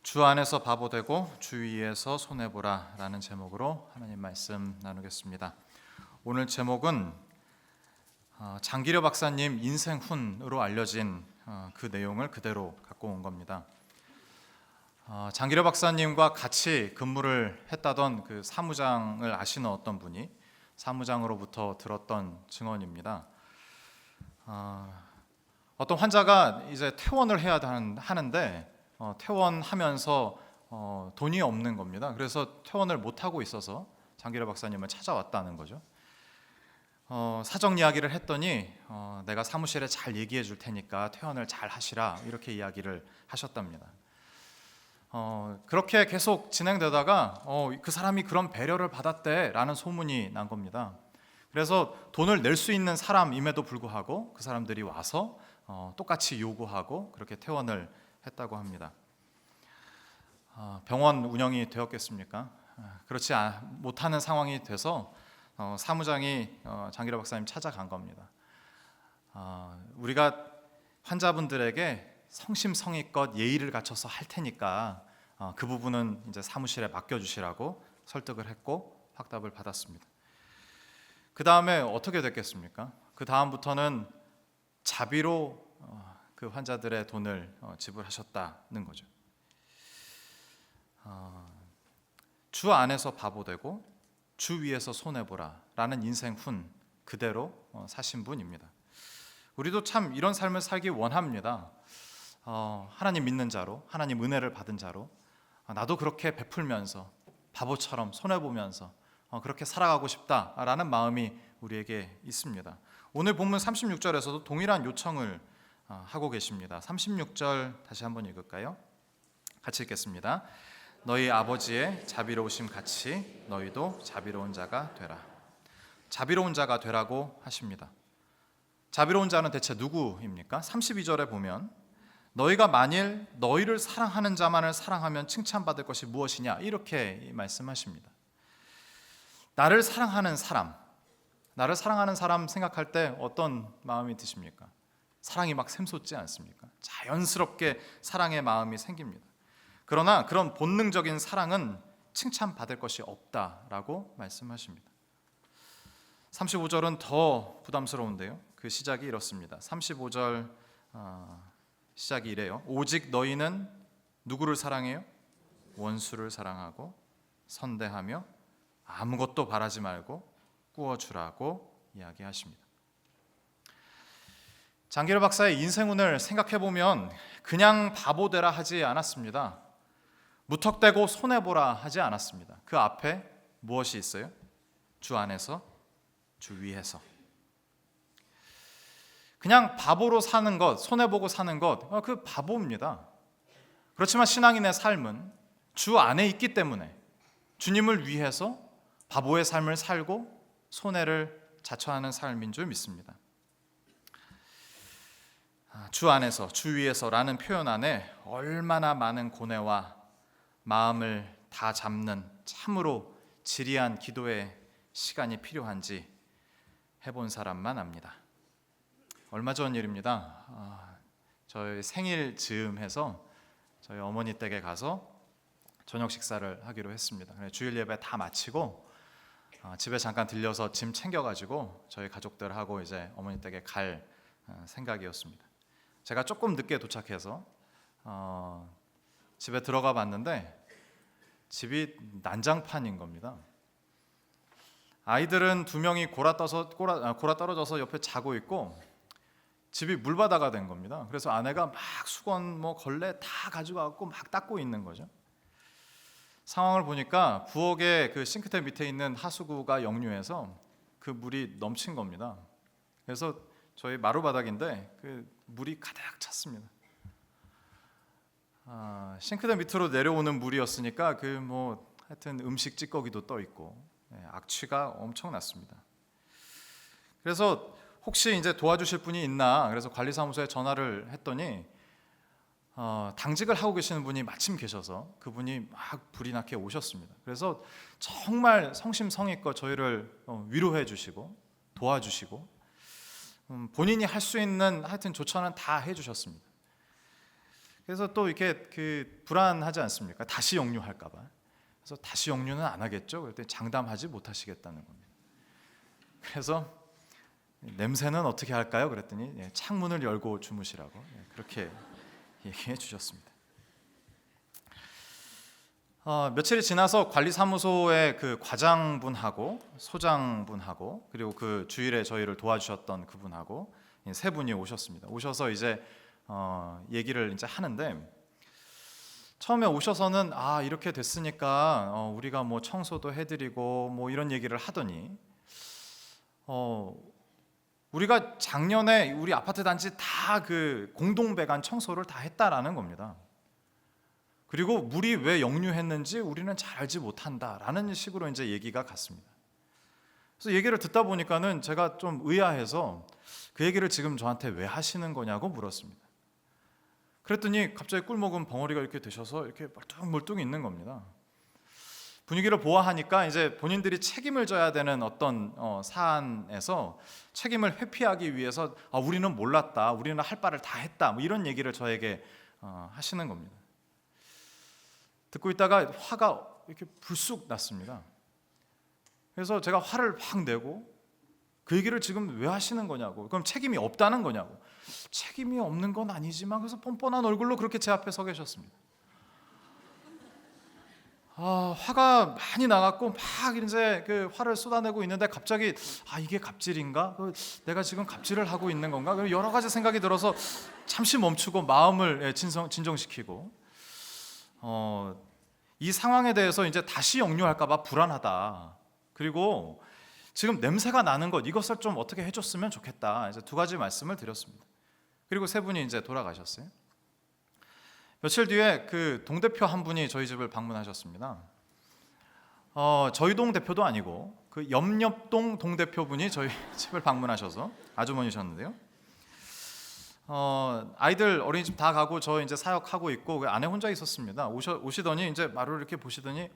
주 안에서 바보 되고 주 위에서 손해 보라 라는 제목으로 하나님 말씀 나누겠습니다. 오늘 제목은 장기려 박사님 인생훈으로 알려진 그 내용을 그대로 갖고 온 겁니다. 장기려 박사님과 같이 근무를 했다던 그 사무장을 아시는 어떤 분이 사무장으로부터 들었던 증언입니다. 어떤 환자가 이제 퇴원을 해야 하는데 퇴원하면서 돈이 없는 겁니다. 그래서 퇴원을 못하고 있어서 장기려 박사님을 찾아왔다는 거죠. 사정 이야기를 했더니 내가 사무실에 잘 얘기해 줄 테니까 퇴원을 잘 하시라 이렇게 이야기를 하셨답니다. 그렇게 계속 진행되다가 그 사람이 그런 배려를 받았대라는 소문이 난 겁니다. 그래서 돈을 낼 수 있는 사람임에도 불구하고 그 사람들이 와서 똑같이 요구하고 그렇게 퇴원을 했다고 합니다. 병원 운영이 되었겠습니까? 그렇지 못하는 상황이 돼서 사무장이 장기려 박사님 찾아간 겁니다. 우리가 환자분들에게 성심성의껏 예의를 갖춰서 할 테니까 그 부분은 이제 사무실에 맡겨주시라고 설득을 했고 확답을 받았습니다. 그 다음에 어떻게 됐겠습니까? 그 다음부터는 자비로 그 환자들의 돈을 지불하셨다는 거죠. 주 안에서 바보 되고 주 위에서 손해 보라 라는 인생훈 그대로 사신 분입니다. 우리도 참 이런 삶을 살기 원합니다. 하나님 믿는 자로, 하나님 은혜를 받은 자로 나도 그렇게 베풀면서 바보처럼 손해 보면서 그렇게 살아가고 싶다라는 마음이 우리에게 있습니다. 오늘 본문 36절에서도 동일한 요청을 하고 계십니다. 36절 다시 한번 읽을까요? 같이 읽겠습니다. 너희 아버지의 자비로우심 같이 너희도 자비로운 자가 되라. 자비로운 자가 되라고 하십니다. 자비로운 자는 대체 누구입니까? 32절에 보면 너희가 만일 너희를 사랑하는 자만을 사랑하면 칭찬받을 것이 무엇이냐 이렇게 말씀하십니다. 나를 사랑하는 사람 생각할 때 어떤 마음이 드십니까? 사랑이 막 샘솟지 않습니까? 자연스럽게 사랑의 마음이 생깁니다. 그러나 그런 본능적인 사랑은 칭찬받을 것이 없다라고 말씀하십니다. 35절은 더 부담스러운데요. 그 시작이 이렇습니다. 35절 시작이 이래요. 오직 너희는 누구를 사랑해요? 원수를 사랑하고 선대하며 아무것도 바라지 말고 꾸어주라고 이야기하십니다. 장기려 박사의 인생운을 생각해보면 그냥 바보 되라 하지 않았습니다. 무턱대고 손해보라 하지 않았습니다. 그 앞에 무엇이 있어요? 주 안에서, 주 위에서. 그냥 바보로 사는 것, 손해보고 사는 것, 그 바보입니다. 그렇지만 신앙인의 삶은 주 안에 있기 때문에 주님을 위해서 바보의 삶을 살고 손해를 자처하는 삶인 줄 믿습니다. 주 안에서, 주 위에서라는 표현 안에 얼마나 많은 고뇌와 마음을 다 잡는 참으로 지리한 기도의 시간이 필요한지 해본 사람만 압니다. 얼마 전 일입니다. 저희 생일 즈음해서 저희 어머니 댁에 가서 저녁 식사를 하기로 했습니다. 주일 예배 다 마치고 집에 잠깐 들려서 짐 챙겨가지고 저희 가족들하고 이제 어머니 댁에 갈 생각이었습니다. 제가 조금 늦게 도착해서 집에 들어가 봤는데 집이 난장판인 겁니다. 아이들은 두 명이 골아 떨어져서 옆에 자고 있고 집이 물바다가 된 겁니다. 그래서 아내가 막 수건, 걸레 다 가져가고 막 닦고 있는 거죠. 상황을 보니까 부엌의 그 싱크대 밑에 있는 하수구가 역류해서 그 물이 넘친 겁니다. 그래서 저희 마루바닥인데 그 물이 가득 찼습니다. 싱크대 밑으로 내려오는 물이었으니까 하여튼 음식 찌꺼기도 떠 있고 악취가 엄청났습니다. 그래서 혹시 이제 도와주실 분이 있나 그래서 관리사무소에 전화를 했더니 당직을 하고 계시는 분이 마침 계셔서 그분이 막 불이 나게 오셨습니다. 그래서 정말 성심성의껏 저희를 위로해 주시고 도와주시고 본인이 할 수 있는 하여튼 조처는 다 해주셨습니다. 그래서 또 이렇게 불안하지 않습니까? 다시 역류할까봐. 그래서 다시 역류는 안 하겠죠. 그랬더니 장담하지 못하시겠다는 겁니다. 그래서 냄새는 어떻게 할까요? 그랬더니 창문을 열고 주무시라고 그렇게 얘기해 주셨습니다. 며칠이 지나서 관리사무소의 그 과장분하고 소장분하고 그리고 그 주일에 저희를 도와주셨던 그분하고 세 분이 오셨습니다. 오셔서 이제 얘기를 이제 하는데, 처음에 오셔서는 이렇게 됐으니까 우리가 뭐 청소도 해드리고 뭐 이런 얘기를 하더니 우리가 작년에 우리 아파트 단지 다 그 공동배관 청소를 다 했다라는 겁니다. 그리고 물이 왜 역류했는지 우리는 잘 알지 못한다라는 식으로 이제 얘기가 갔습니다. 그래서 얘기를 듣다 보니까는 제가 좀 의아해서 그 얘기를 지금 저한테 왜 하시는 거냐고 물었습니다. 그랬더니 갑자기 꿀먹은 벙어리가 이렇게 되셔서 이렇게 멀뚱멀뚱 있는 겁니다. 분위기를 보아하니까 이제 본인들이 책임을 져야 되는 어떤 사안에서 책임을 회피하기 위해서 우리는 몰랐다, 우리는 할 바를 다 했다, 뭐 이런 얘기를 저에게 하시는 겁니다. 듣고 있다가 화가 이렇게 불쑥 났습니다. 그래서 제가 화를 확 내고 그 얘기를 지금 왜 하시는 거냐고, 그럼 책임이 없다는 거냐고. 책임이 없는 건 아니지만, 그래서 뻔뻔한 얼굴로 그렇게 제 앞에 서 계셨습니다. 화가 많이 나갔고 막 이제 그 화를 쏟아내고 있는데 갑자기 이게 갑질인가? 내가 지금 갑질을 하고 있는 건가? 여러 가지 생각이 들어서 잠시 멈추고 마음을 진정시키고 이 상황에 대해서 이제 다시 역류할까봐 불안하다. 그리고 지금 냄새가 나는 것, 이것을 좀 어떻게 해줬으면 좋겠다. 이제 두 가지 말씀을 드렸습니다. 그리고 세 분이 이제 돌아가셨어요. 며칠 뒤에 그 동대표 한 분이 저희 집을 방문하셨습니다. 저희 동 대표도 아니고 그 옆동 동대표분이 저희 집을 방문하셔서 아주머니셨는데요. 아이들 어린이집 다 가고 저 이제 사역하고 있고 그 아내 혼자 있었습니다. 오시더니 이제 마루를 이렇게 보시더니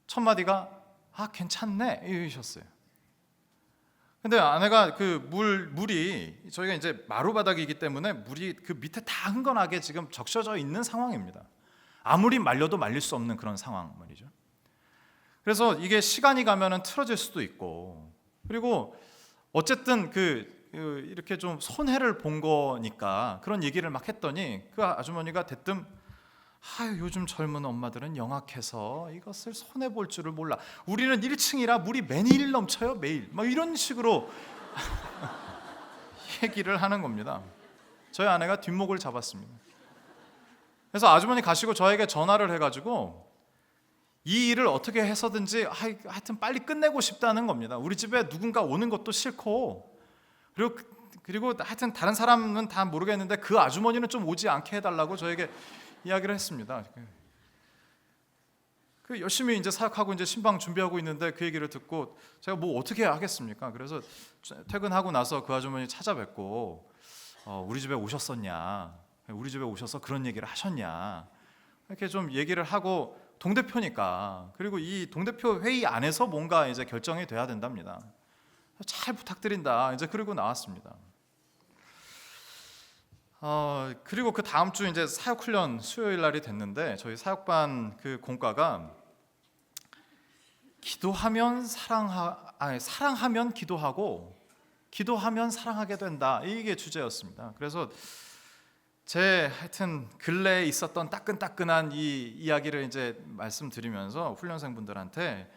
첫 마디가 괜찮네 이러셨어요. 근데 아내가 그 물이 저희가 이제 마루 바닥이기 때문에 물이 그 밑에 다 흥건하게 지금 적셔져 있는 상황입니다. 아무리 말려도 말릴 수 없는 그런 상황 말이죠. 그래서 이게 시간이 가면은 틀어질 수도 있고, 그리고 어쨌든 이렇게 좀 손해를 본 거니까 그런 얘기를 막 했더니 그 아주머니가 대뜸 요즘 젊은 엄마들은 영악해서 이것을 손해 볼 줄을 몰라. 우리는 1층이라 물이 매일 넘쳐요, 매일. 막 이런 식으로 얘기를 하는 겁니다. 저희 아내가 뒷목을 잡았습니다. 그래서 아주머니 가시고 저에게 전화를 해가지고 이 일을 어떻게 해서든지 하여튼 빨리 끝내고 싶다는 겁니다. 우리 집에 누군가 오는 것도 싫고, 그리고 하여튼 다른 사람은 다 모르겠는데 그 아주머니는 좀 오지 않게 해달라고 저에게 이야기를 했습니다. 열심히 이제 사역하고 이제 신방 준비하고 있는데 그 얘기를 듣고 제가 뭐 어떻게 하겠습니까? 그래서 퇴근하고 나서 그 아주머니 찾아뵙고 우리 집에 오셨었냐? 우리 집에 오셔서 그런 얘기를 하셨냐? 이렇게 좀 얘기를 하고, 동대표니까, 그리고 이 동대표 회의 안에서 뭔가 이제 결정이 돼야 된답니다. 잘 부탁드린다. 이제 그러고 나왔습니다. 그리고 그 다음 주 이제 사역 훈련 수요일 날이 됐는데 저희 사역반 그 공과가 기도하면 사랑하면 기도하고 기도하면 사랑하게 된다, 이게 주제였습니다. 그래서 하여튼 근래에 있었던 따끈따끈한 이 이야기를 이제 말씀드리면서 훈련생분들한테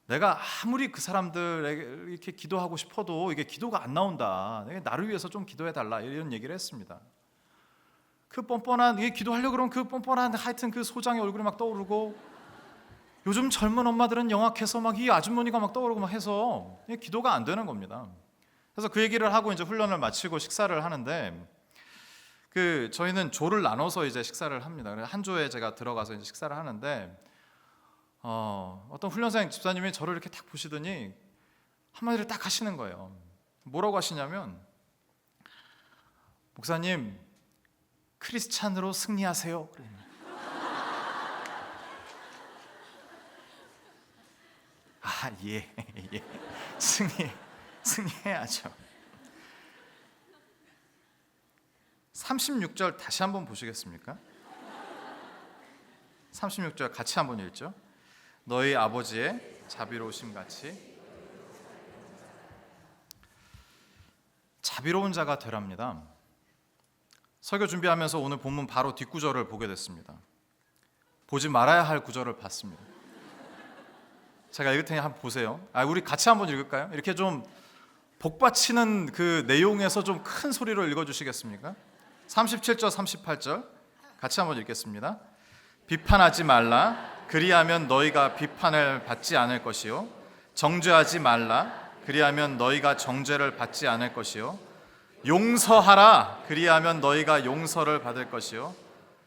내가 아무리 그 사람들에게 이렇게 기도하고 싶어도 이게 기도가 안 나온다, 나를 위해서 좀 기도해달라, 이런 얘기를 했습니다. 그 뻔뻔한, 이게 기도하려고 그러면 그 뻔뻔한 하여튼 그 소장의 얼굴이 막 떠오르고, 요즘 젊은 엄마들은 영악해서 막 이 아주머니가 막 떠오르고 막 해서 기도가 안 되는 겁니다. 그래서 그 얘기를 하고 이제 훈련을 마치고 식사를 하는데, 저희는 조를 나눠서 이제 식사를 합니다. 그래서 한 조에 제가 들어가서 이제 식사를 하는데 어떤 훈련생 집사님이 저를 이렇게 딱 보시더니 한마디를 딱 하시는 거예요. 뭐라고 하시냐면, 목사님 크리스찬으로 승리하세요. 예. 승리해야죠. 36절 다시 한번 보시겠습니까? 36절 같이 한번 읽죠. 너희 아버지의 자비로우심 같이 자비로운 자가 되랍니다. 설교 준비하면서 오늘 본문 바로 뒷구절을 보게 됐습니다. 보지 말아야 할 구절을 봤습니다. 제가 읽을 테니 한번 보세요. 우리 같이 한번 읽을까요? 이렇게 좀 복받치는 그 내용에서 좀 큰 소리로 읽어주시겠습니까? 37절 38절 같이 한번 읽겠습니다. 비판하지 말라. 그리하면 너희가 비판을 받지 않을 것이요. 정죄하지 말라. 그리하면 너희가 정죄를 받지 않을 것이요. 용서하라. 그리하면 너희가 용서를 받을 것이요.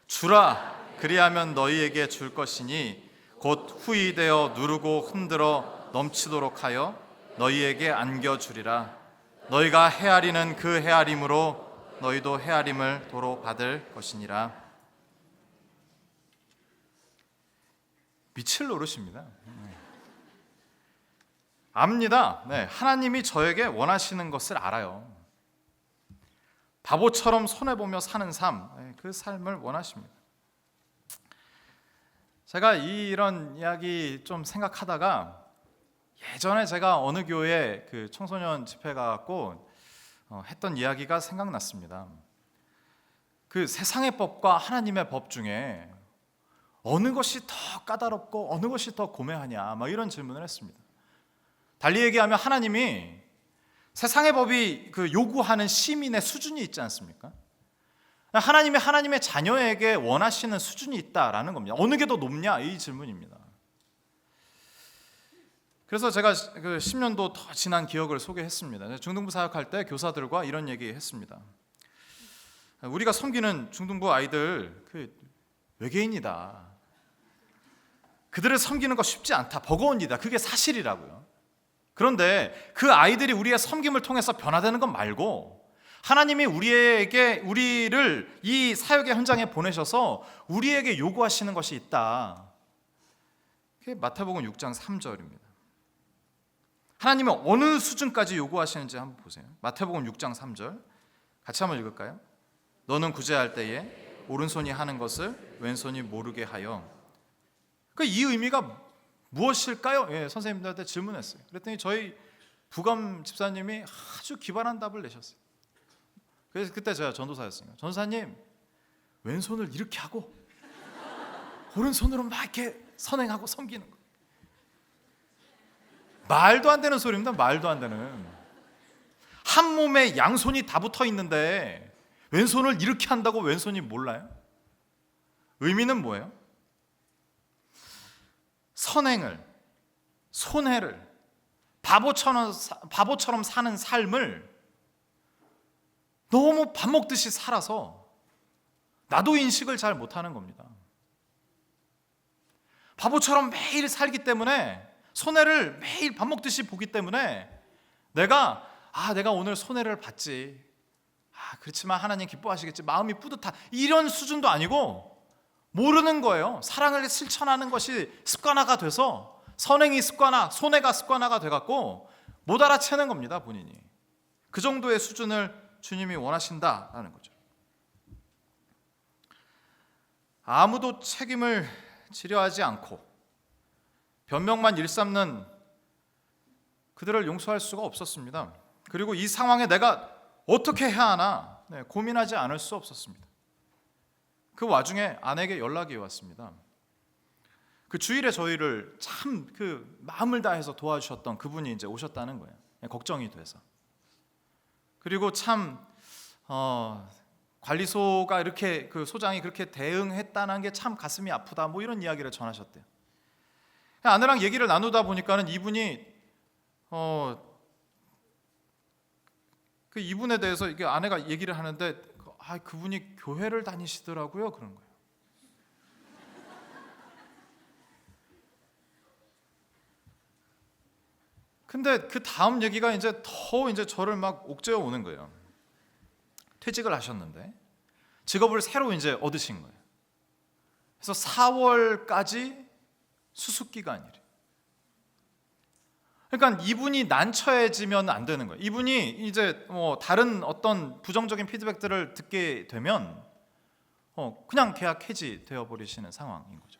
주라. 그리하면 너희에게 줄 것이니 곧 후이되어 누르고 흔들어 넘치도록 하여 너희에게 안겨주리라. 너희가 헤아리는 그 헤아림으로 너희도 헤아림을 도로 받을 것이니라. 미칠 노릇입니다. 압니다. 하나님이 저에게 원하시는 것을 알아요. 바보처럼 손해보며 사는 삶, 그 삶을 원하십니다. 제가 이런 이야기 좀 생각하다가 예전에 제가 어느 교회 그 청소년 집회 가고 했던 이야기가 생각났습니다. 그 세상의 법과 하나님의 법 중에 어느 것이 더 까다롭고 어느 것이 더 고매하냐, 이런 질문을 했습니다. 달리 얘기하면 하나님이 세상의 법이 그 요구하는 시민의 수준이 있지 않습니까? 하나님이 하나님의 자녀에게 원하시는 수준이 있다라는 겁니다. 어느 게 더 높냐, 이 질문입니다. 그래서 제가 그 10년도 더 지난 기억을 소개했습니다. 중등부 사역할 때 교사들과 이런 얘기 했습니다. 우리가 섬기는 중등부 아이들 그 외계인이다. 그들을 섬기는 거 쉽지 않다. 버거운 일이다. 그게 사실이라고요. 그런데 그 아이들이 우리의 섬김을 통해서 변화되는 것 말고 하나님이 우리를 이 사역의 현장에 보내셔서 우리에게 요구하시는 것이 있다. 그게 마태복음 6장 3절입니다. 하나님은 어느 수준까지 요구하시는지 한번 보세요. 마태복음 6장 3절 같이 한번 읽을까요? 너는 구제할 때에 오른손이 하는 것을 왼손이 모르게 하여. 이 의미가 무엇일까요? 선생님들한테 질문했어요. 그랬더니 저희 부감 집사님이 아주 기발한 답을 내셨어요. 그래서 그때 제가 전도사였습니다. 전도사님, 왼손을 이렇게 하고 오른손으로 막 이렇게 선행하고 섬기는 거. 말도 안 되는 소리입니다. 말도 안 되는. 한 몸에 양손이 다 붙어 있는데 왼손을 이렇게 한다고 왼손이 몰라요? 의미는 뭐예요? 선행을, 손해를, 바보처럼 사는 삶을 너무 밥 먹듯이 살아서 나도 인식을 잘 못하는 겁니다. 바보처럼 매일 살기 때문에, 손해를 매일 밥 먹듯이 보기 때문에 내가 오늘 손해를 봤지, 그렇지만 하나님 기뻐하시겠지, 마음이 뿌듯하, 이런 수준도 아니고 모르는 거예요. 사랑을 실천하는 것이 습관화가 돼서 선행이 습관화, 손해가 습관화가 돼갖고 못 알아채는 겁니다. 본인이. 그 정도의 수준을 주님이 원하신다라는 거죠. 아무도 책임을 지려하지 않고 변명만 일삼는 그들을 용서할 수가 없었습니다. 그리고 이 상황에 내가 어떻게 해야 하나 고민하지 않을 수 없었습니다. 그 와중에 아내에게 연락이 왔습니다. 그 주일에 저희를 참 그 마음을 다해서 도와주셨던 그분이 이제 오셨다는 거예요. 걱정이 돼서. 그리고 참 관리소가 이렇게, 그 소장이 그렇게 대응했다는 게 참 가슴이 아프다, 이런 이야기를 전하셨대요. 아내랑 얘기를 나누다 보니까는 이분이 그 이분에 대해서 이게 아내가 얘기를 하는데 그분이 교회를 다니시더라고요, 그런 거예요. 근데 그 다음 얘기가 이제 저를 막 옥죄어 오는 거예요. 퇴직을 하셨는데 직업을 새로 이제 얻으신 거예요. 그래서 4월까지 수습 기간이래. 그러니까 이분이 난처해지면 안 되는 거예요. 이분이 이제 다른 어떤 부정적인 피드백들을 듣게 되면 그냥 계약 해지되어 버리시는 상황인 거죠.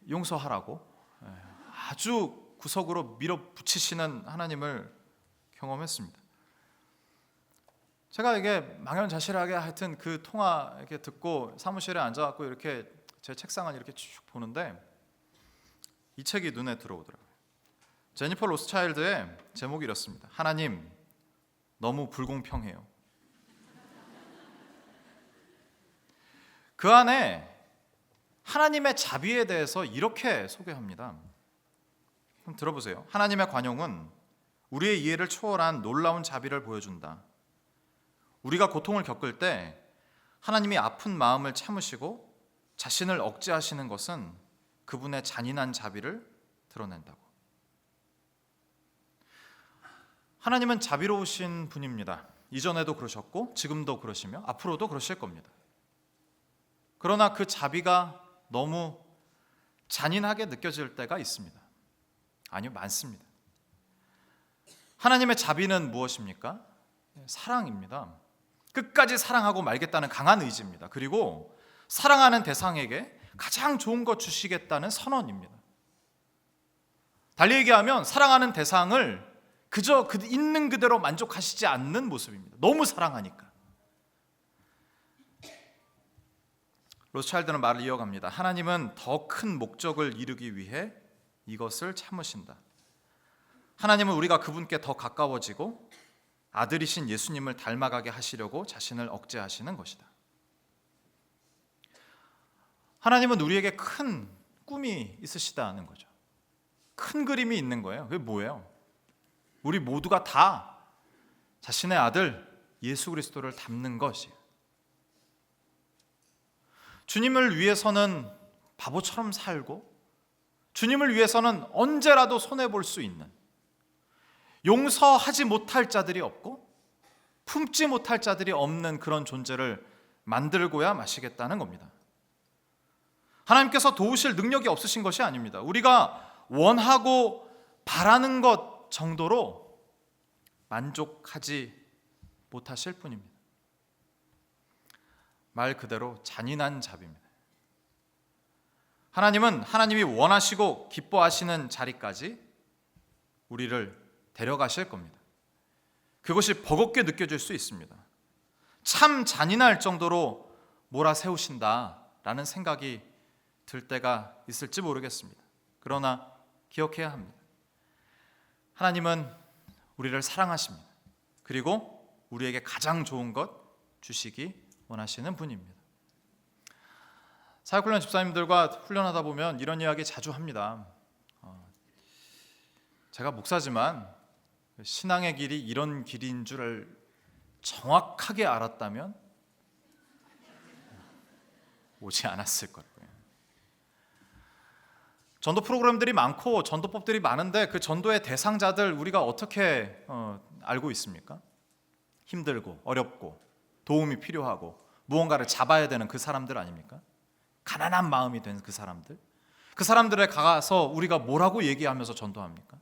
용서하라고 아주 구석으로 밀어붙이시는 하나님을 경험했습니다. 제가 이게 망연자실하게 하여튼 그 통화 이렇게 듣고 사무실에 앉아갖고 이렇게 제 책상을 이렇게 쭉 보는데 이 책이 눈에 들어오더라고요. 제니퍼 로스차일드의 제목이 이렇습니다. 하나님, 너무 불공평해요. 그 안에 하나님의 자비에 대해서 이렇게 소개합니다. 한번 들어보세요. 하나님의 관용은 우리의 이해를 초월한 놀라운 자비를 보여준다. 우리가 고통을 겪을 때 하나님이 아픈 마음을 참으시고 자신을 억제하시는 것은 그분의 잔인한 자비를 드러낸다고. 하나님은 자비로우신 분입니다. 이전에도 그러셨고 지금도 그러시며 앞으로도 그러실 겁니다. 그러나 그 자비가 너무 잔인하게 느껴질 때가 있습니다. 아니요, 많습니다. 하나님의 자비는 무엇입니까? 사랑입니다. 끝까지 사랑하고 말겠다는 강한 의지입니다. 그리고 사랑하는 대상에게 가장 좋은 것 주시겠다는 선언입니다. 달리 얘기하면 사랑하는 대상을 그저 있는 그대로 만족하시지 않는 모습입니다. 너무 사랑하니까. 로스차일드는 말을 이어갑니다. 하나님은 더 큰 목적을 이루기 위해 이것을 참으신다. 하나님은 우리가 그분께 더 가까워지고 아들이신 예수님을 닮아가게 하시려고 자신을 억제하시는 것이다. 하나님은 우리에게 큰 꿈이 있으시다는 거죠. 큰 그림이 있는 거예요. 그게 뭐예요? 우리 모두가 다 자신의 아들 예수 그리스도를 닮는 것이에요. 주님을 위해서는 바보처럼 살고 주님을 위해서는 언제라도 손해볼 수 있는, 용서하지 못할 자들이 없고 품지 못할 자들이 없는 그런 존재를 만들고야 마시겠다는 겁니다. 하나님께서 도우실 능력이 없으신 것이 아닙니다. 우리가 원하고 바라는 것 정도로 만족하지 못하실 뿐입니다. 말 그대로 잔인한 자비입니다. 하나님은 하나님이 원하시고 기뻐하시는 자리까지 우리를 데려가실 겁니다. 그것이 버겁게 느껴질 수 있습니다. 참 잔인할 정도로 몰아세우신다라는 생각이 들 때가 있을지 모르겠습니다. 그러나 기억해야 합니다. 하나님은 우리를 사랑하십니다. 그리고 우리에게 가장 좋은 것 주시기 원하시는 분입니다. 사역훈련 집사님들과 훈련하다 보면 이런 이야기 자주 합니다. 제가 목사지만 신앙의 길이 이런 길인 줄을 정확하게 알았다면 오지 않았을 거예요. 전도 프로그램들이 많고 전도법들이 많은데 그 전도의 대상자들 우리가 어떻게 알고 있습니까? 힘들고 어렵고 도움이 필요하고 무언가를 잡아야 되는 그 사람들 아닙니까? 가난한 마음이 된 그 사람들, 그 사람들에 가서 우리가 뭐라고 얘기하면서 전도합니까?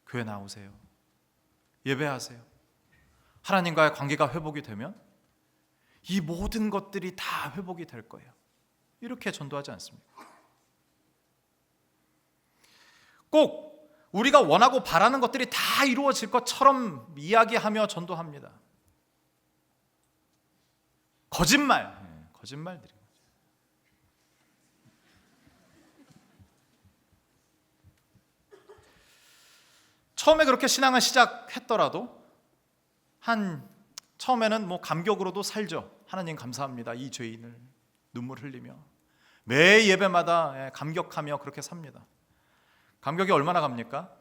교회 나오세요, 예배하세요. 하나님과의 관계가 회복이 되면 이 모든 것들이 다 회복이 될 거예요. 이렇게 전도하지 않습니까? 꼭 우리가 원하고 바라는 것들이 다 이루어질 것처럼 이야기하며 전도합니다. 거짓말들이. 처음에 그렇게 신앙을 시작했더라도 처음에는 뭐 감격으로도 살죠. 하나님 감사합니다. 이 죄인을 눈물 흘리며 매 예배마다 감격하며 그렇게 삽니다. 감격이 얼마나 갑니까?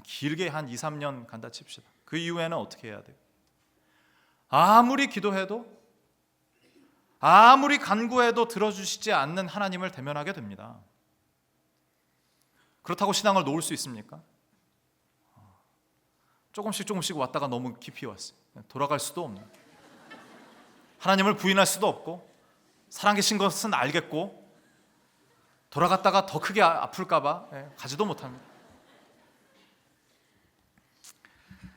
길게 한 2, 3년 간다 칩시다. 그 이후에는 어떻게 해야 돼요? 아무리 기도해도 아무리 간구해도 들어주시지 않는 하나님을 대면하게 됩니다. 그렇다고 신앙을 놓을 수 있습니까? 조금씩 왔다가 너무 깊이 왔어요. 돌아갈 수도 없는, 하나님을 부인할 수도 없고 살아계신 것은 알겠고 돌아갔다가 더 크게 아플까봐 가지도 못합니다.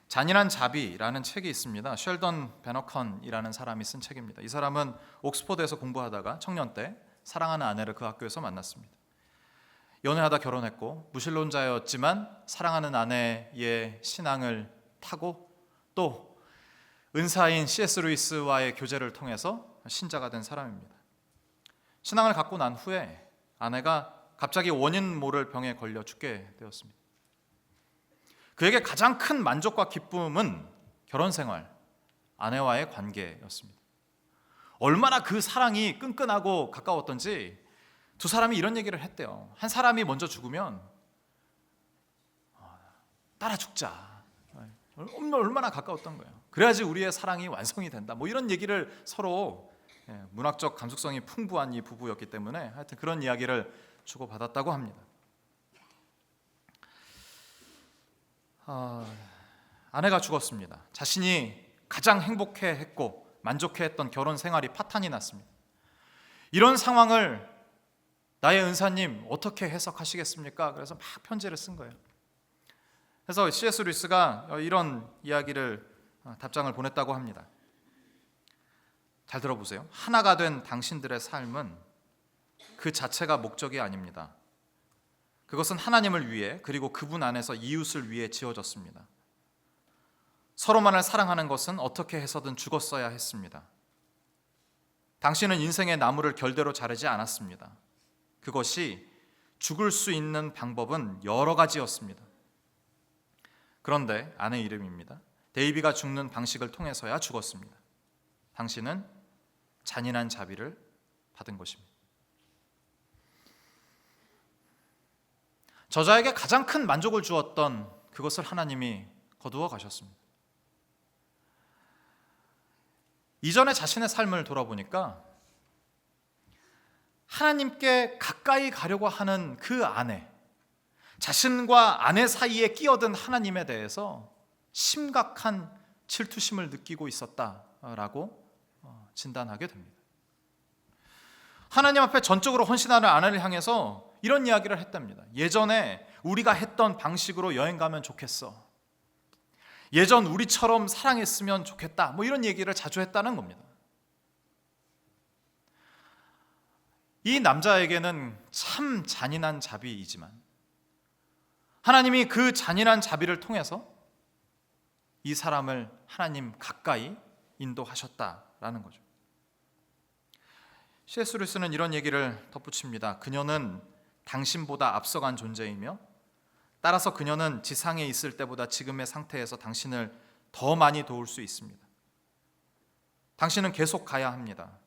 잔인한 자비라는 책이 있습니다. 쉘던 베너컨이라는 사람이 쓴 책입니다. 이 사람은 옥스퍼드에서 공부하다가 청년 때 사랑하는 아내를 그 학교에서 만났습니다. 연애하다 결혼했고 무신론자였지만 사랑하는 아내의 신앙을 타고 또 은사인 C.S. 루이스와의 교제를 통해서 신자가 된 사람입니다. 신앙을 갖고 난 후에 아내가 갑자기 원인 모를 병에 걸려 죽게 되었습니다. 그에게 가장 큰 만족과 기쁨은 결혼 생활, 아내와의 관계였습니다. 얼마나 그 사랑이 끈끈하고 가까웠던지 두 사람이 이런 얘기를 했대요. 한 사람이 먼저 죽으면 따라 죽자. 얼마나 가까웠던 거예요. 그래야지 우리의 사랑이 완성이 된다. 뭐 이런 얘기를 서로 문학적 감수성이 풍부한 이 부부였기 때문에 하여튼 그런 이야기를 주고받았다고 합니다. 아내가 죽었습니다. 자신이 가장 행복해했고 만족해했던 결혼 생활이 파탄이 났습니다. 이런 상황을 나의 은사님 어떻게 해석하시겠습니까? 그래서 막 편지를 쓴 거예요. 그래서 C.S. 루이스가 이런 이야기를 답장을 보냈다고 합니다. 잘 들어보세요. 하나가 된 당신들의 삶은 그 자체가 목적이 아닙니다. 그것은 하나님을 위해 그리고 그분 안에서 이웃을 위해 지어졌습니다. 서로만을 사랑하는 것은 어떻게 해서든 죽었어야 했습니다. 당신은 인생의 나무를 결대로 자르지 않았습니다. 그것이 죽을 수 있는 방법은 여러 가지였습니다. 그런데 아내 이름입니다. 데이비가 죽는 방식을 통해서야 죽었습니다. 당신은 잔인한 자비를 받은 것입니다. 저자에게 가장 큰 만족을 주었던 그것을 하나님이 거두어 가셨습니다. 이전에 자신의 삶을 돌아보니까 하나님께 가까이 가려고 하는 그 아내, 자신과 아내 사이에 끼어든 하나님에 대해서 심각한 질투심을 느끼고 있었다라고 진단하게 됩니다. 하나님 앞에 전적으로 헌신하는 아내를 향해서 이런 이야기를 했답니다. 예전에 우리가 했던 방식으로 여행 가면 좋겠어. 예전 우리처럼 사랑했으면 좋겠다. 뭐 이런 얘기를 자주 했다는 겁니다. 이 남자에게는 참 잔인한 자비이지만 하나님이 그 잔인한 자비를 통해서 이 사람을 하나님 가까이 인도하셨다라는 거죠. C.S. 루이스는 이런 얘기를 덧붙입니다. 그녀는 당신보다 앞서간 존재이며 따라서 그녀는 지상에 있을 때보다 지금의 상태에서 당신을 더 많이 도울 수 있습니다. 당신은 계속 가야 합니다.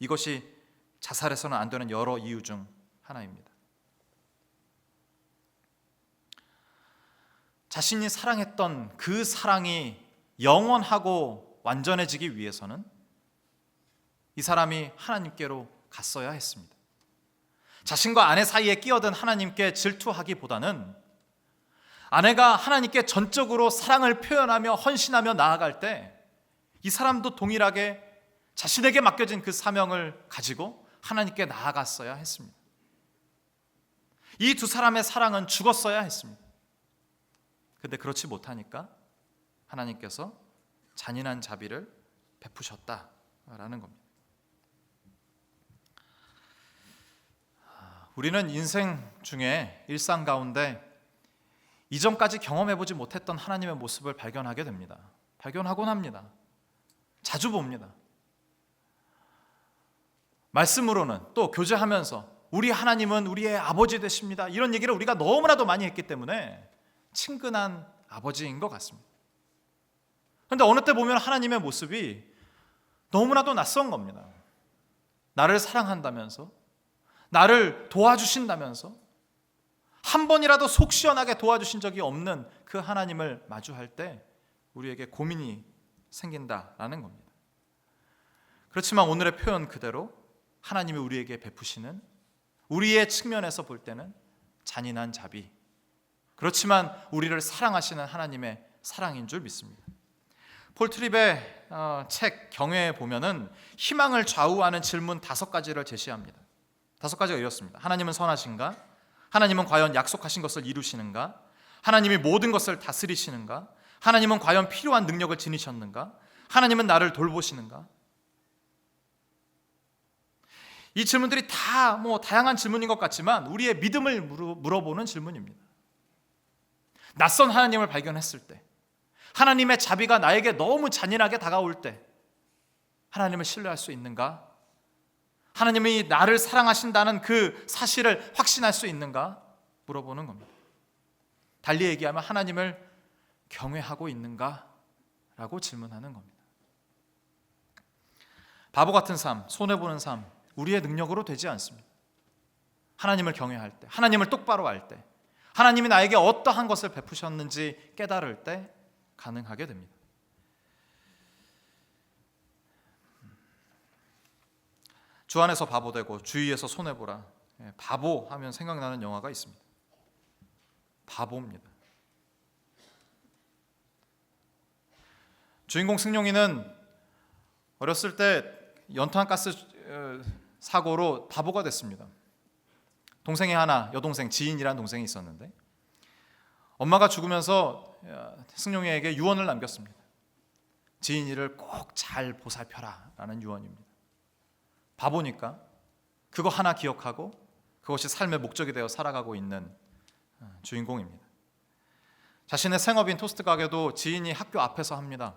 이것이 자살해서는 안 되는 여러 이유 중 하나입니다. 자신이 사랑했던 그 사랑이 영원하고 완전해지기 위해서는 이 사람이 하나님께로 갔어야 했습니다. 자신과 아내 사이에 끼어든 하나님께 질투하기보다는 아내가 하나님께 전적으로 사랑을 표현하며 헌신하며 나아갈 때 이 사람도 동일하게 자신에게 맡겨진 그 사명을 가지고 하나님께 나아갔어야 했습니다. 이 두 사람의 사랑은 죽었어야 했습니다. 그런데 그렇지 못하니까 하나님께서 잔인한 자비를 베푸셨다라는 겁니다. 우리는 인생 중에 일상 가운데 이전까지 경험해보지 못했던 하나님의 모습을 발견하게 됩니다. 발견하곤 합니다. 자주 봅니다. 말씀으로는 또 교제하면서 우리 하나님은 우리의 아버지 되십니다. 이런 얘기를 우리가 너무나도 많이 했기 때문에 친근한 아버지인 것 같습니다. 그런데 어느 때 보면 하나님의 모습이 너무나도 낯선 겁니다. 나를 사랑한다면서, 나를 도와주신다면서, 한 번이라도 속 시원하게 도와주신 적이 없는 그 하나님을 마주할 때 우리에게 고민이 생긴다라는 겁니다. 그렇지만 오늘의 표현 그대로 하나님이 우리에게 베푸시는, 우리의 측면에서 볼 때는 잔인한 자비, 그렇지만 우리를 사랑하시는 하나님의 사랑인 줄 믿습니다. 폴 트립의 책 경외에 보면은 희망을 좌우하는 질문 5가지를 제시합니다. 5가지가 이렇습니다. 하나님은 선하신가? 하나님은 과연 약속하신 것을 이루시는가? 하나님이 모든 것을 다스리시는가? 하나님은 과연 필요한 능력을 지니셨는가? 하나님은 나를 돌보시는가? 이 질문들이 다 다양한 질문인 것 같지만 우리의 믿음을 물어보는 질문입니다. 낯선 하나님을 발견했을 때, 하나님의 자비가 나에게 너무 잔인하게 다가올 때 하나님을 신뢰할 수 있는가? 하나님이 나를 사랑하신다는 그 사실을 확신할 수 있는가? 물어보는 겁니다. 달리 얘기하면 하나님을 경외하고 있는가? 라고 질문하는 겁니다. 바보 같은 삶, 손해보는 삶, 우리의 능력으로 되지 않습니다. 하나님을 경외할 때, 하나님을 똑바로 알 때, 하나님이 나에게 어떠한 것을 베푸셨는지 깨달을 때 가능하게 됩니다. 주 안에서 바보 되고 주위에서 손해보라. 바보 하면 생각나는 영화가 있습니다. 바보입니다. 주인공 승용이는 어렸을 때 연탄가스 사고로 바보가 됐습니다. 동생이 하나, 여동생 지인이라는 동생이 있었는데 엄마가 죽으면서 승용이에게 유언을 남겼습니다. 지인이를 꼭 잘 보살펴라 라는 유언입니다. 바보니까 그거 하나 기억하고 그것이 삶의 목적이 되어 살아가고 있는 주인공입니다. 자신의 생업인 토스트 가게도 지인이 학교 앞에서 합니다.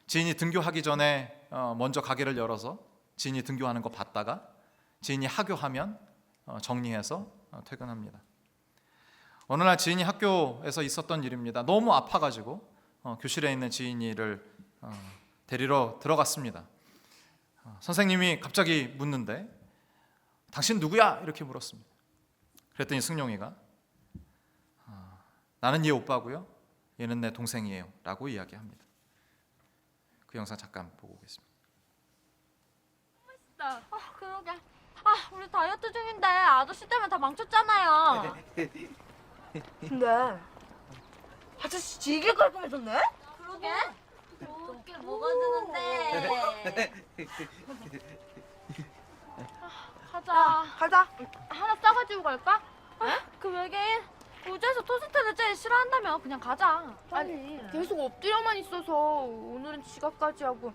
지인이 등교하기 전에 먼저 가게를 열어서 지인이 등교하는 거 봤다가 지인이 하교하면 정리해서 퇴근합니다. 어느 날 지인이 학교에서 있었던 일입니다. 너무 아파가지고 교실에 있는 지인이를 데리러 들어갔습니다. 선생님이 갑자기 묻는데 당신 누구야? 이렇게 물었습니다. 그랬더니 승용이가 나는 얘 오빠고요, 얘는 내 동생이에요 라고 이야기합니다. 그 영상 잠깐 보고 오겠습니다. 그러게. 우리 다이어트 중인데 아저씨 때문에 다 망쳤잖아요. 근데 아저씨 되게 깔끔해졌네? 그러게. 좋게 뭐가 드는데. 가자. 가자. 하나 싸가지고 갈까? 그 외계인 우주에서 토스트를 제일 싫어한다며. 그냥 가자. 빨리. 계속 엎드려만 있어서 오늘은 지각까지 하고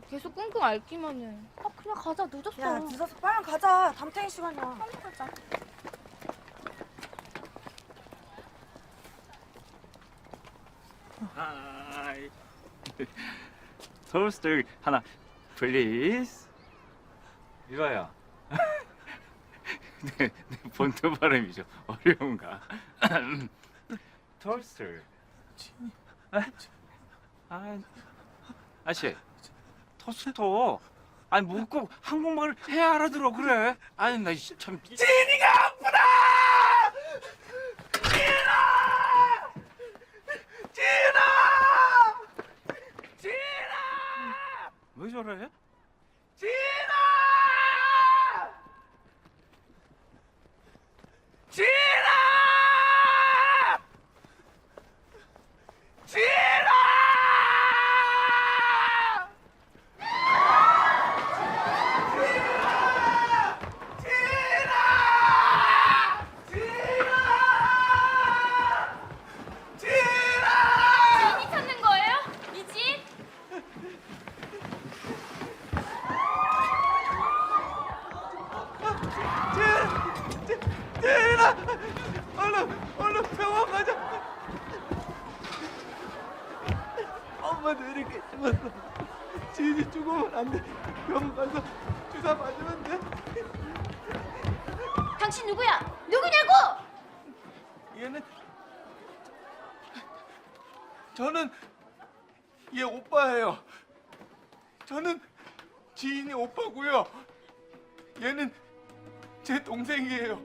계속 끙끙 앓기만 해. 그냥 가자. 늦었어. 야, 늦어서 빨리 가자. 담탱이 시간이야. 빨리 가자. 하이. 토스트 하나 플리즈. 이거야. 내 본토 발음이죠. 어려운가? 토스트. 아씨, 토스터. 아니 뭐 꼭 한국말을 해야 알아들어 그래? 아니 나 참. 지니가 아프다. 왜 저래? 진아! 진아! 진아! 지인이 찾는 거예요? 이 지인? 진아! 얼른 병원 가자. 엄마도 이렇게 죽었어. 진이 죽으면 안 돼. 병원 가서 주사 맞으면 돼. 당신 누구야? 누구냐고? 얘는 저는 얘 오빠예요. 저는 지인이 오빠고요. 얘는 제 동생이에요.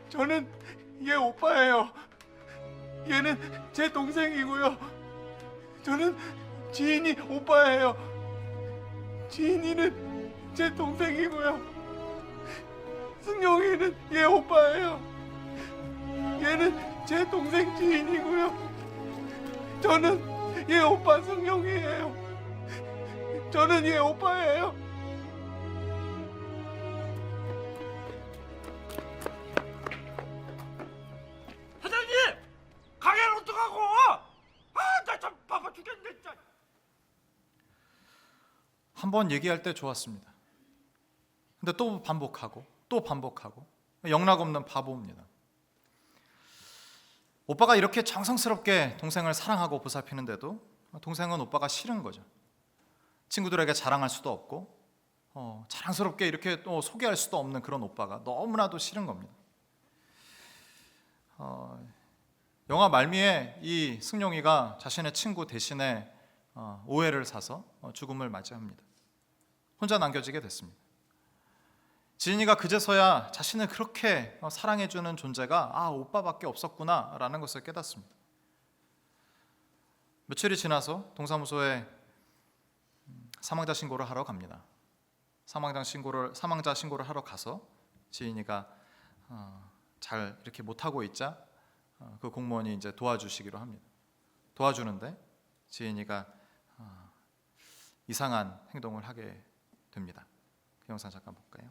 저는 얘 오빠예요. 얘는 제 동생이고요. 저는 지인이 오빠예요. 지인이는 제 동생이고요. 승용이는 얘 오빠예요. 얘는 제 동생 지인이고요. 저는 얘 오빠 승용이에요. 저는 얘 오빠예요. 한 번 얘기할 때 좋았습니다. 근데 또 반복하고 또 반복하고 영락없는 바보입니다. 오빠가 이렇게 정성스럽게 동생을 사랑하고 보살피는데도 동생은 오빠가 싫은 거죠. 친구들에게 자랑할 수도 없고 자랑스럽게 이렇게 또 소개할 수도 없는 그런 오빠가 너무나도 싫은 겁니다. 영화 말미에 이 승용이가 자신의 친구 대신에 오해를 사서 죽음을 맞이합니다. 혼자 남겨지게 됐습니다. 지인이가 그제서야 자신을 그렇게 사랑해주는 존재가 오빠밖에 없었구나라는 것을 깨닫습니다. 며칠이 지나서 동사무소에 사망자 신고를 하러 갑니다. 사망자 신고를 하러 가서 지인이가 잘 이렇게 못하고 있자 그 공무원이 이제 도와주시기로 합니다. 도와주는데 지인이가 이상한 행동을 하게 됩니다. 그 영상 잠깐 볼까요?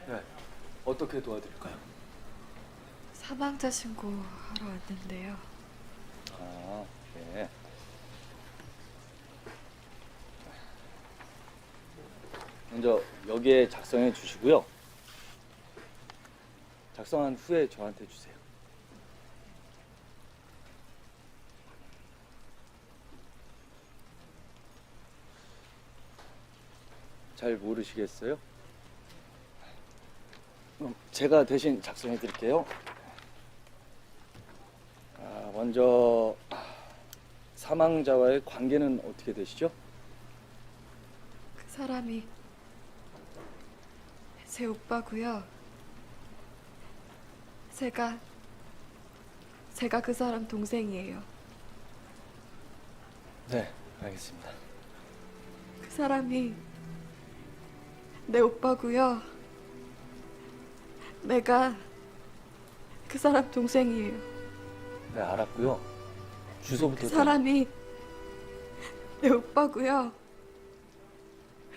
네, 어떻게 도와드릴까요? 사망자 신고하러 왔는데요. 아, 네. 먼저 여기에 작성해 주시고요. 작성한 후에 저한테 주세요. 잘 모르시겠어요? 그럼 제가 대신 작성해 드릴게요. 먼저 사망자와의 관계는 어떻게 되시죠? 그 사람이 제 오빠고요. 제가 그 사람 동생이에요. 네, 알겠습니다. 그 사람이 내 오빠고요. 내가 그 사람 동생이에요. 네, 알았고요. 주소부터 그 사람이 내 오빠고요.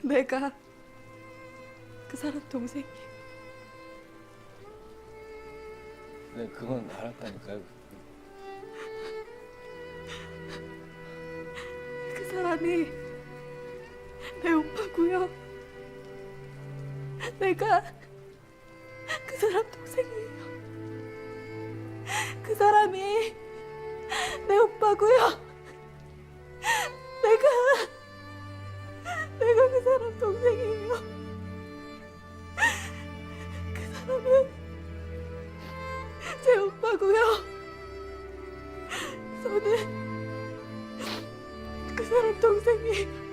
내가 그 사람 동생이에요. 네, 그건 알았다니까요. 그 사람이 내 오빠고요. 내가 그 사람 동생이에요. 그 사람이 내 오빠고요. 내가 그 사람 동생이에요. 그 사람은 제 오빠고요. 저는 그 사람 동생이에요.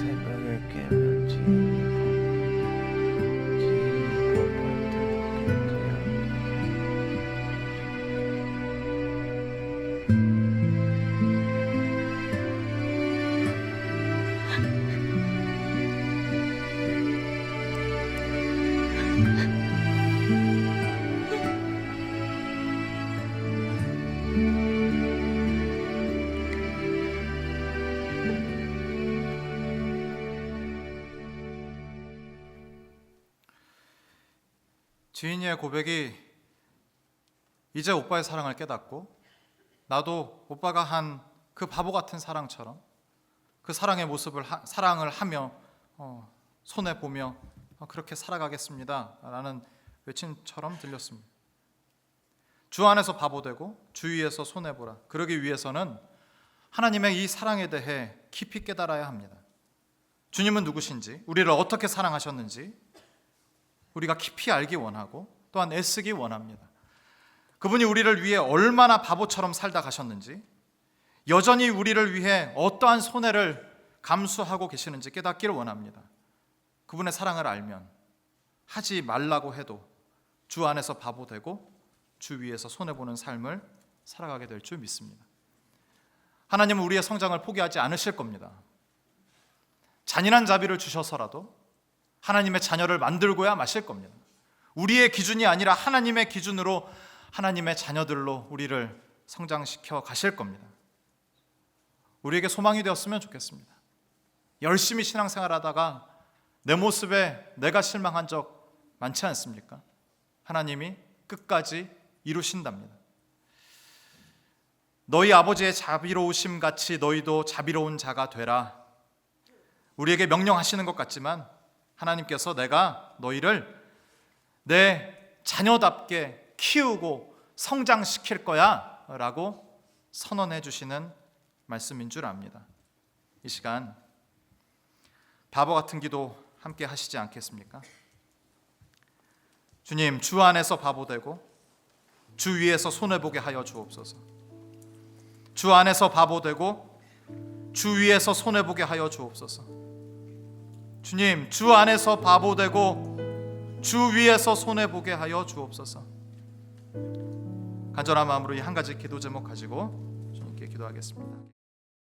새벽에 깨면 지인이 바쁠 때 지인이의 고백이 이제 오빠의 사랑을 깨닫고 나도 오빠가 한 그 바보 같은 사랑처럼 그 사랑의 모습을 사랑을 하며 손해 보며 그렇게 살아가겠습니다 라는 외침처럼 들렸습니다. 주 안에서 바보 되고 주 위에서 손해 보라. 그러기 위해서는 하나님의 이 사랑에 대해 깊이 깨달아야 합니다. 주님은 누구신지, 우리를 어떻게 사랑하셨는지 우리가 깊이 알기 원하고 또한 애쓰기 원합니다. 그분이 우리를 위해 얼마나 바보처럼 살다 가셨는지, 여전히 우리를 위해 어떠한 손해를 감수하고 계시는지 깨닫기를 원합니다. 그분의 사랑을 알면 하지 말라고 해도 주 안에서 바보 되고 주 위에서 손해보는 삶을 살아가게 될 줄 믿습니다. 하나님은 우리의 성장을 포기하지 않으실 겁니다. 잔인한 자비를 주셔서라도 하나님의 자녀를 만들고야 마실 겁니다. 우리의 기준이 아니라 하나님의 기준으로 하나님의 자녀들로 우리를 성장시켜 가실 겁니다. 우리에게 소망이 되었으면 좋겠습니다. 열심히 신앙생활하다가 내 모습에 내가 실망한 적 많지 않습니까? 하나님이 끝까지 이루신답니다. 너희 아버지의 자비로우심 같이 너희도 자비로운 자가 되라. 우리에게 명령하시는 것 같지만 하나님께서 내가 너희를 내 자녀답게 키우고 성장시킬 거야 라고 선언해 주시는 말씀인 줄 압니다. 이 시간 바보 같은 기도 함께 하시지 않겠습니까? 주님, 주 안에서 바보 되고 주 위에서 손해보게 하여 주옵소서. 주 안에서 바보 되고 주 위에서 손해보게 하여 주옵소서. 주님, 주 안에서 바보 되고 주 위에서 손해보게 하여 주옵소서. 간절한 마음으로 이 한 가지 기도 제목 가지고 주님께 기도하겠습니다.